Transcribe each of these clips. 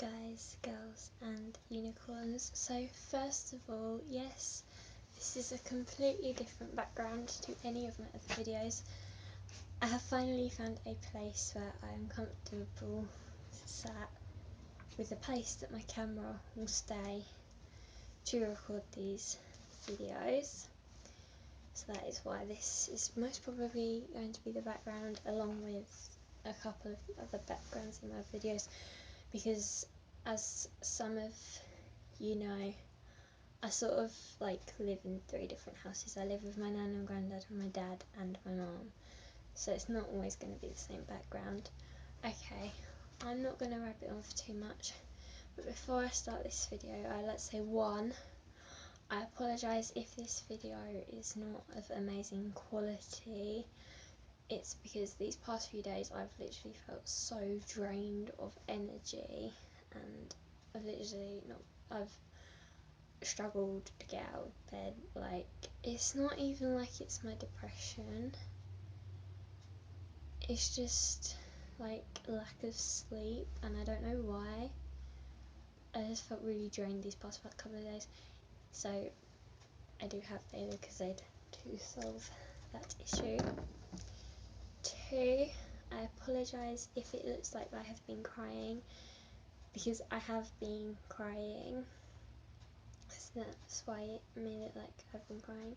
guys, girls and unicorns. So first of all, yes, this is a completely different background to any of my other videos. I have finally found a place where I am comfortable sat with a place that my camera will stay to record these videos. So that is why this is most probably going to be the background, along with a couple of other backgrounds in my videos, because as some of you know, I sort of like live in 3 different houses. I live with my nan and granddad and my dad and my mum, so it's not always going to be the same background. Okay, I'm not going to wrap it on for too much, but before I start this video, I'd like to say, one, I apologise if this video is not of amazing quality. It's because these past few days I've literally felt so drained of energy, and I've struggled to get out of bed. Like, it's not even like it's my depression, it's just like lack of sleep, and I don't know why. I just felt really drained these past couple of days, so I do have Lucozade to solve that issue. 2, I apologise if it looks like I have been crying, because I have been crying, so that's why it made it like I've been crying.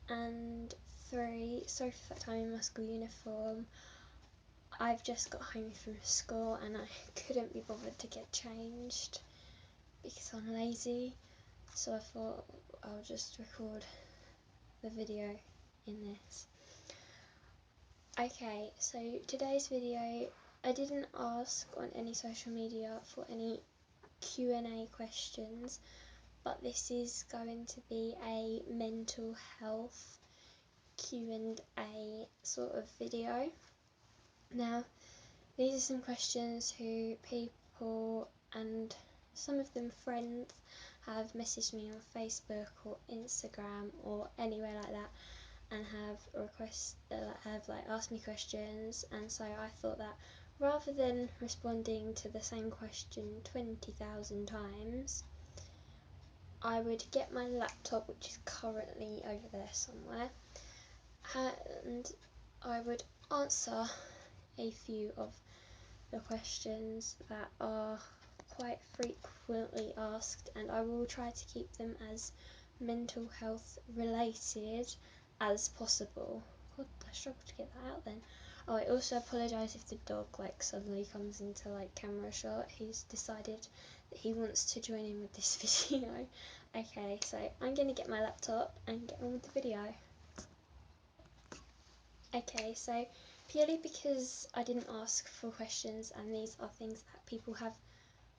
And 3, sorry for that time in my school uniform. I've just got home from school and I couldn't be bothered to get changed because I'm lazy, so I thought I'll just record the video in this. Okay, so today's video, I didn't ask on any social media for any Q&A questions, but this is going to be a mental health Q&A sort of video. Now, these are some questions who people, and some of them friends, have messaged me on Facebook or Instagram or anywhere like that, and have asked me questions, and so I thought that rather than responding to the same question 20,000 times, I would get my laptop, which is currently over there somewhere, and I would answer a few of the questions that are quite frequently asked, and I will try to keep them as mental health related as possible. God, I struggled to get that out then. Oh, I also apologise if the dog like suddenly comes into like camera shot. He's decided that he wants to join in with this video. Okay, so I'm going to get my laptop and get on with the video. Okay, so purely because I didn't ask for questions, and these are things that people have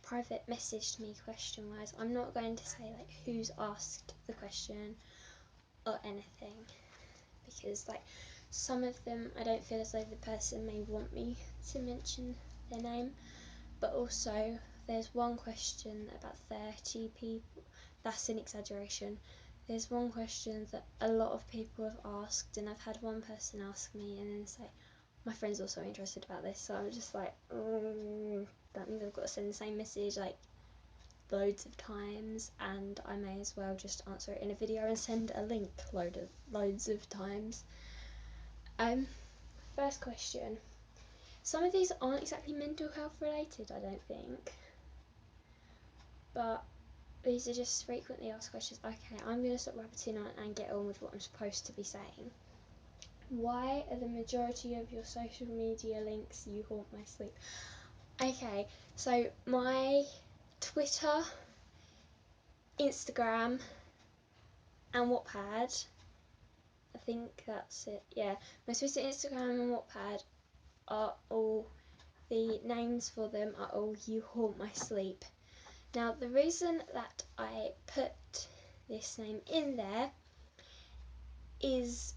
private messaged me question wise, I'm not going to say like who's asked the question or anything, because like some of them I don't feel as though the person may want me to mention their name, but also there's one question about 30 people, that's an exaggeration. There's one question that a lot of people have asked, and I've had one person ask me and then say, my friend's also interested about this, so I'm just like, that means I've got to send the same message like loads of times, and I may as well just answer it in a video and send a link loads of times. First question. Some of these aren't exactly mental health related, I don't think, but these are just frequently asked questions. Okay, I'm going to stop rabbiting on and get on with what I'm supposed to be saying. Why are the majority of your social media links You Haunt My Sleep? Okay, so my Twitter, Instagram and Wattpad, I think that's it, yeah. My Twitter, Instagram and Wattpad are all, the names for them are all You Haunt My Sleep. Now, the reason that I put this name in there is,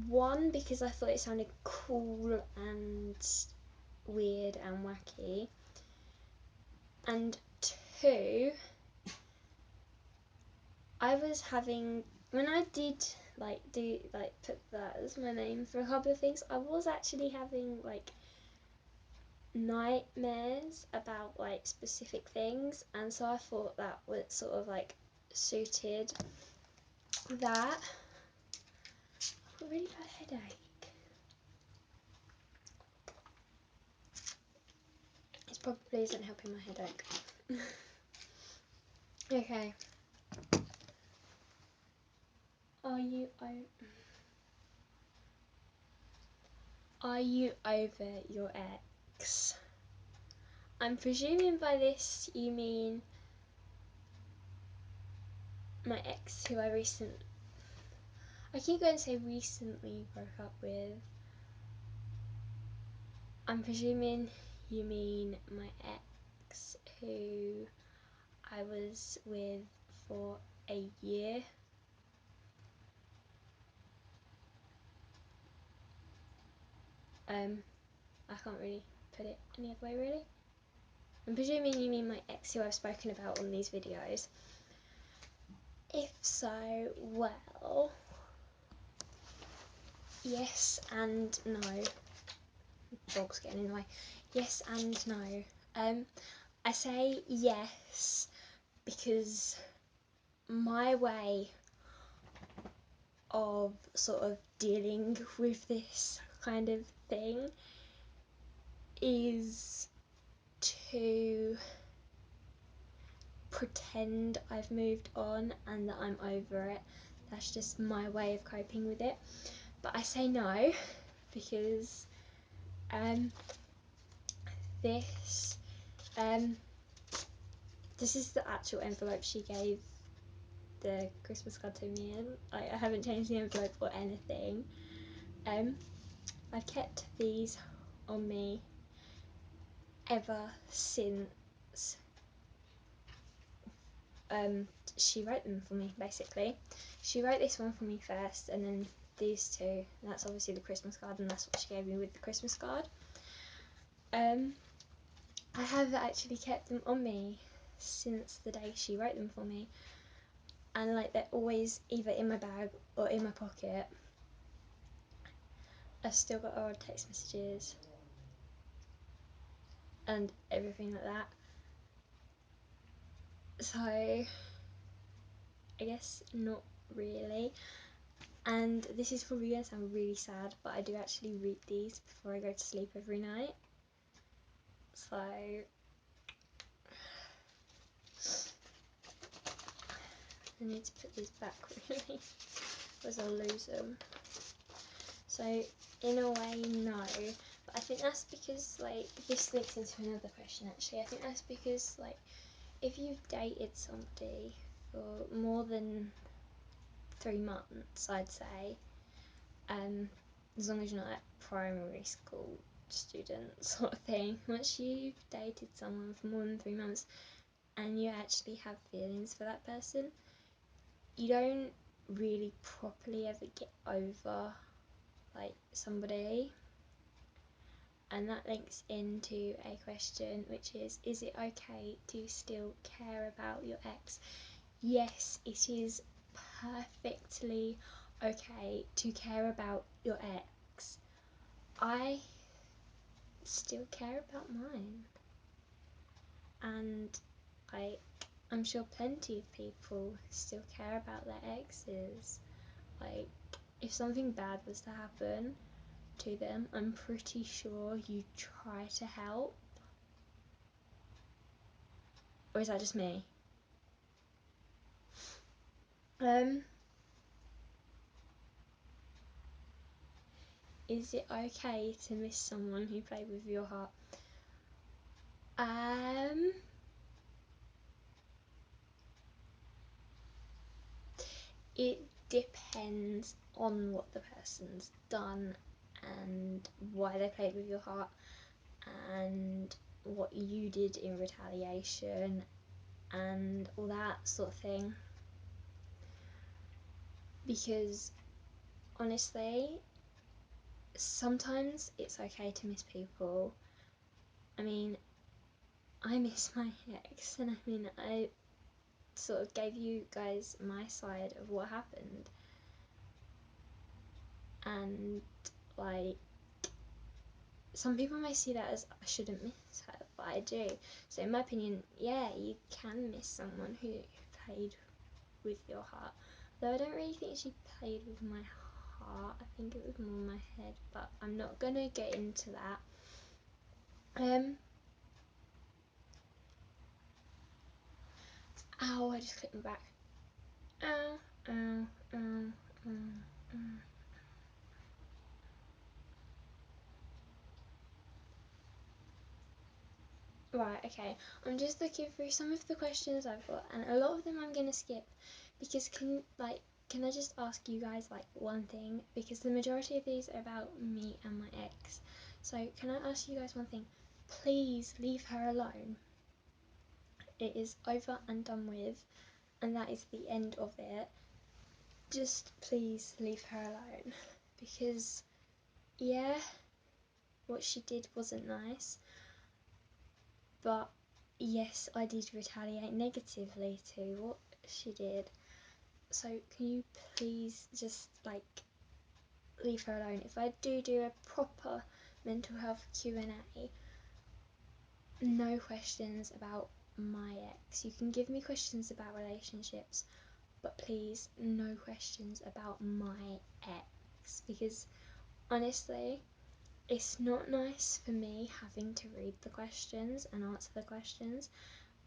one, because I thought it sounded cool and weird and wacky, and 2, I was having, when I did put that as my name for a couple of things, I was actually having like nightmares about like specific things, and so I thought that was sort of like suited that. I've got a really bad headache. It probably isn't helping my headache. Okay. Are you over your ex? I'm presuming by this you mean my ex who I keep going to say recently broke up with. I'm presuming you mean my ex who I was with for a year. I can't really put it any other way really. I'm presuming you mean my ex who I've spoken about on these videos. If so, well, yes and no. Dog's getting in the way. Yes and no. I say yes because my way of sort of dealing with this kind of thing is to pretend I've moved on and that I'm over it. That's just my way of coping with it. But I say no because this this is the actual envelope she gave the Christmas card to me in. I haven't changed the envelope or anything. I've kept these on me ever since she wrote them for me, basically. She wrote this one for me first, and then these two. And that's obviously the Christmas card, and that's what she gave me with the Christmas card. I have actually kept them on me since the day she wrote them for me, and like they're always either in my bag or in my pocket. I've still got old text messages and everything like that. So I guess not really. And this is probably going to sound really sad, but I do actually read these before I go to sleep every night. So I need to put these back really, otherwise I'll lose them. So in a way, no. But I think that's because, like, this links into another question actually. I think that's because, like, if you've dated somebody for more than 3 months, I'd say, as long as you're not like primary school student sort of thing, once you've dated someone for more than 3 months and you actually have feelings for that person, you don't really properly ever get over like somebody. And that links into a question, which is it okay to still care about your ex? Yes, it is perfectly okay to care about your ex. I still care about mine, and like I'm sure plenty of people still care about their exes. Like, if something bad was to happen to them, I'm pretty sure you try to help. Or is that just me? Is it okay to miss someone who played with your heart? It depends on what the person's done and why they played with your heart and what you did in retaliation and all that sort of thing. Because honestly, sometimes it's okay to miss people. I mean, I miss my ex, and I mean, I sort of gave you guys my side of what happened, and like some people may see that as I shouldn't miss her, but I do. So in my opinion, yeah, you can miss someone who played with your heart. Though I don't really think she played with my heart. I think it was more my head, but I'm not gonna get into that. Ow, I just clipped my back. Ow, ow, ow, ow, ow. Right, okay. I'm just looking through some of the questions I've got, and a lot of them I'm gonna skip because can I just ask you guys like one thing, because the majority of these are about me and my ex. So can I ask you guys one thing? Please leave her alone. It is over and done with, and that is the end of it. Just please leave her alone, because yeah, what she did wasn't nice, but yes, I did retaliate negatively to what she did. So can you please just like leave her alone? If I do a proper mental health Q&A, no questions about my ex. You can give me questions about relationships, but please no questions about my ex, because honestly it's not nice for me having to read the questions and answer the questions,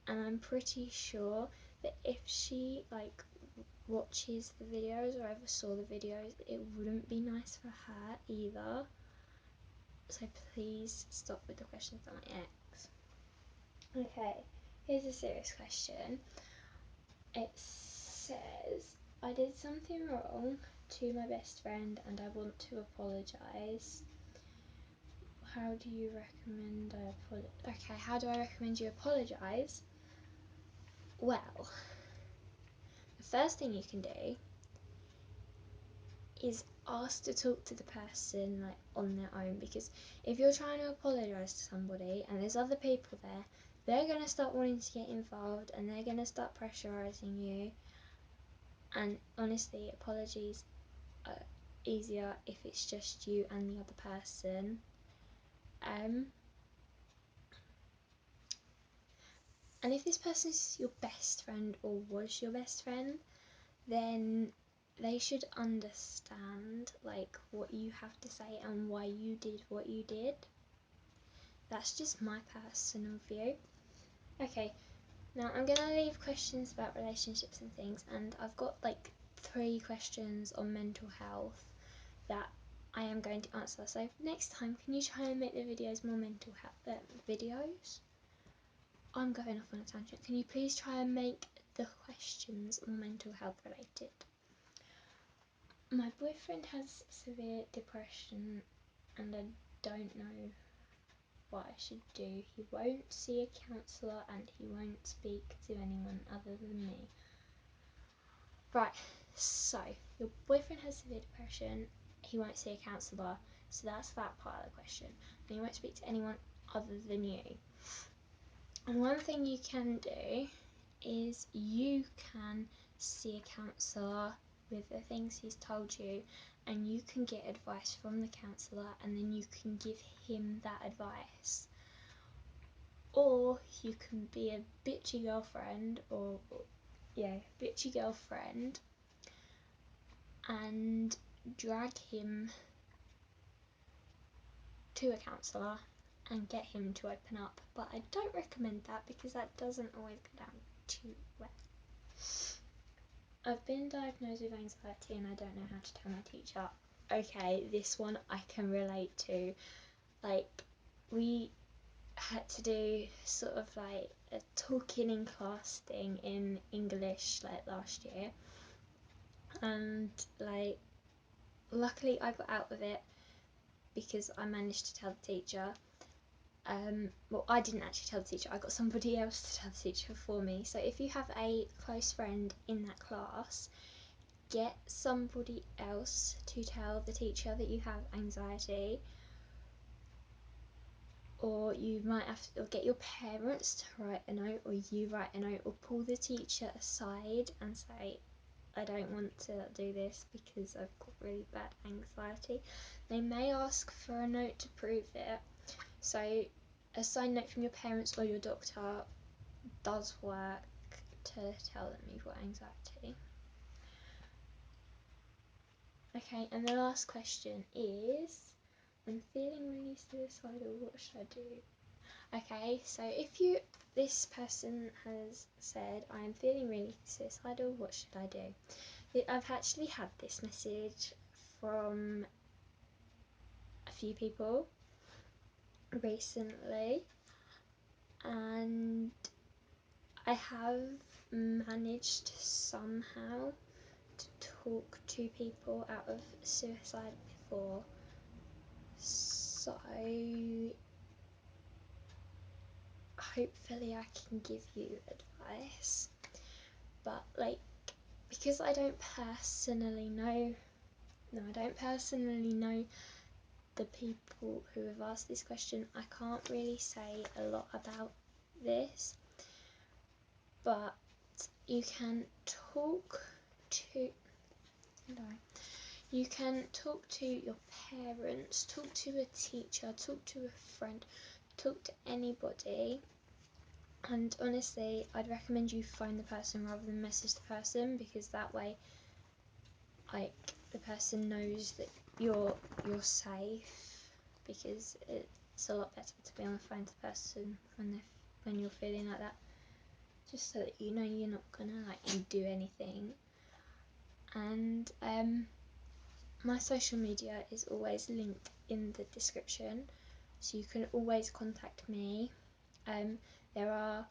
and I'm pretty sure that if she like watches the videos or ever saw the videos, it wouldn't be nice for her either. So please stop with the questions about my ex. Okay, here's a serious question. It says, I did something wrong to my best friend and I want to apologise. How do you recommend I apologise? Okay, how do I recommend you apologise? Well, the first thing you can do is ask to talk to the person like on their own, because if you're trying to apologise to somebody and there's other people there, they're going to start wanting to get involved and they're going to start pressurising you. And honestly, apologies are easier if it's just you and the other person. And if this person is your best friend or was your best friend, then they should understand like what you have to say and why you did what you did. That's just my personal view. Okay, now I'm gonna leave questions about relationships and things, and I've got like 3 questions on mental health that I am going to answer. So next time, can you try and make the videos more mental health videos? I'm going off on a tangent. Can you please try and make the questions more mental health related? My boyfriend has severe depression and I don't know what I should do. He won't see a counsellor and he won't speak to anyone other than me. Right, so your boyfriend has severe depression, he won't see a counsellor, so that's that part of the question. And he won't speak to anyone other than you. And one thing you can do is you can see a counsellor with the things he's told you, and you can get advice from the counsellor and then you can give him that advice. Or you can be a bitchy girlfriend and drag him to a counsellor and get him to open up. But I don't recommend that because that doesn't always go down too well. I've been diagnosed with anxiety and I don't know how to tell my teacher. Okay, this one I can relate to. Like, we had to do sort of like a talking in class thing in English like last year, and like luckily I got out of it because I managed to tell the teacher. Well, I didn't actually tell the teacher, I got somebody else to tell the teacher for me. So if you have a close friend in that class, get somebody else to tell the teacher that you have anxiety, or you might have to, or get your parents to write a note, or you write a note, or pull the teacher aside and say, I don't want to do this because I've got really bad anxiety. They may ask for a note to prove it, So a sign note from your parents or your doctor does work to tell them you've got anxiety. Okay, and the last question is, I'm feeling really suicidal, what should I do? Okay, so if this person has said, I'm feeling really suicidal, what should I do? I've actually had this message from a few people recently, and I have managed somehow to talk to people out of suicide before, so hopefully I can give you advice. But like, because I don't personally know the people who have asked this question, I can't really say a lot about this, but you can talk to your parents, talk to a teacher, talk to a friend, talk to anybody. And honestly, I'd recommend you phone the person rather than message the person, because that way, like, the person knows that you're safe, because it's a lot better to be on the phone to the person when you're feeling like that, just so that you know you're not gonna like do anything. And my social media is always linked in the description, so you can always contact me. There are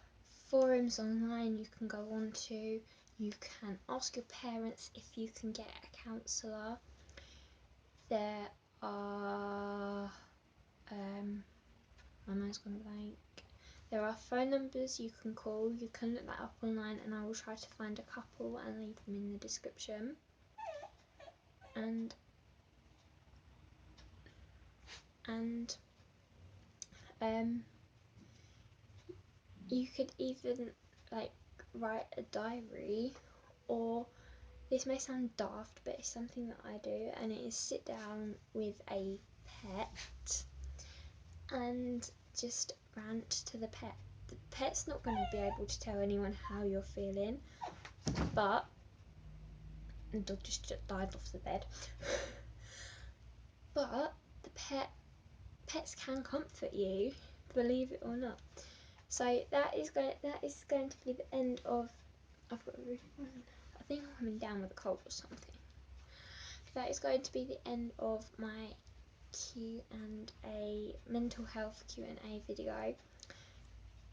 forums online you can go on to. You can ask your parents if you can get a counsellor. There are my mind's gone blank. There are phone numbers you can call. You can look that up online, and I will try to find a couple and leave them in the description. And you could even like write a diary, or this may sound daft, but it's something that I do, and it is sit down with a pet and just rant to the pet. The pet's not going to be able to tell anyone how you're feeling, but the dog just dived off the bed. But the pets can comfort you, believe it or not. So that is going to be the end of. I've got a really I think I'm coming down with a cold or something. That is going to be the end of my Q&A, mental health Q&A video.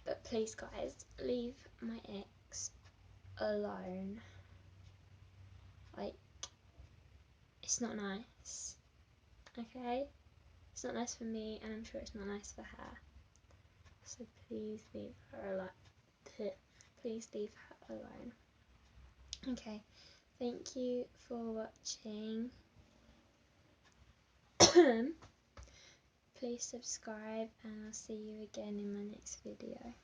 But please guys, leave my ex alone. Like, it's not nice, okay? It's not nice for me, and I'm sure it's not nice for her. So please leave her alone. Please leave her alone. Okay, thank you for watching. Please subscribe, and I'll see you again in my next video.